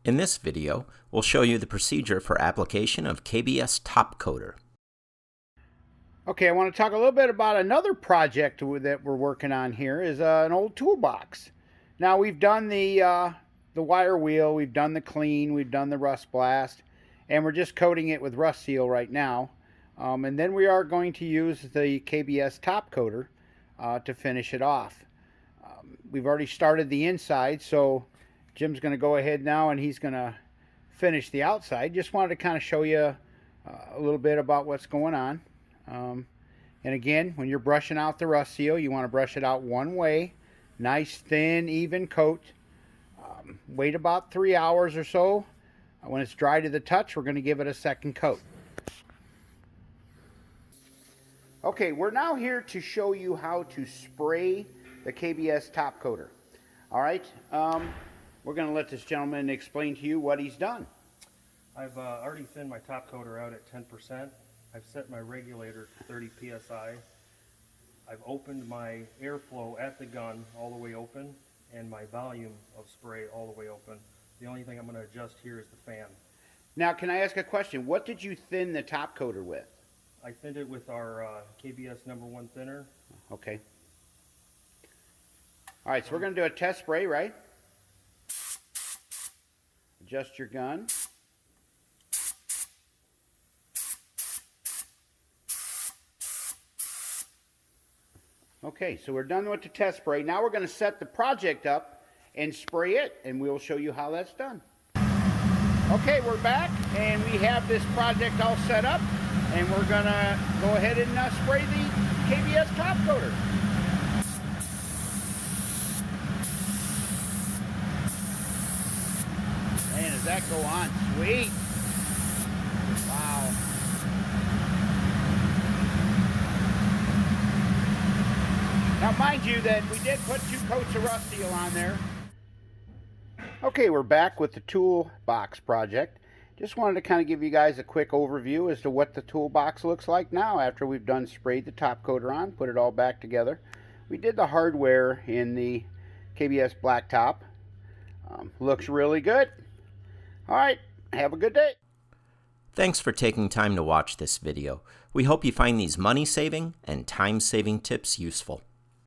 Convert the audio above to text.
In this video, we'll show you the procedure for application of KBS Top Coater. Okay, I want to talk a little bit about another project that we're working on here is an old toolbox. Now we've done the wire wheel, we've done the clean, we've done the rust blast, and we're just coating it with RustSeal right now. And then we are going to use the KBS Top Coater to finish it off. We've already started the inside, so Jim's going to go ahead now and he's going to finish the outside. Just wanted to kind of show you a little bit about what's going on. And again, when you're brushing out the RustSeal, you want to brush it out one way. Nice, thin, even coat. Wait about 3 hours or so. When it's dry to the touch, we're going to give it a second coat. Okay, we're now here to show you how to spray the KBS Top Coater. All right, we're going to let this gentleman explain to you what he's done. I've already thinned my top coater out at 10%. I've set my regulator to 30 psi. I've opened my airflow at the gun all the way open and my volume of spray all the way open. The only thing I'm going to adjust here is the fan. Now, can I ask a question? What did you thin the top coater with? I thinned it with our KBS #1 thinner. Okay. All right, so we're going to do a test spray, right? Adjust your gun. Okay, so we're done with the test spray. Now we're going to set the project up and spray it, and we'll show you how that's done. Okay, we're back, and we have this project all set up, and we're going to go ahead and spray the KBS Top Coater. Man, does that go on sweet. Wow. Now, mind you that we did put 2 coats of RustSeal on there. Okay, we're back with the Toolbox project. Just wanted to kind of give you guys a quick overview as to what the Toolbox looks like now after we've done sprayed the top coater on, put it all back together. We did the hardware in the KBS blacktop. Looks really good. All right, have a good day. Thanks for taking time to watch this video. We hope you find these money-saving and time-saving tips useful.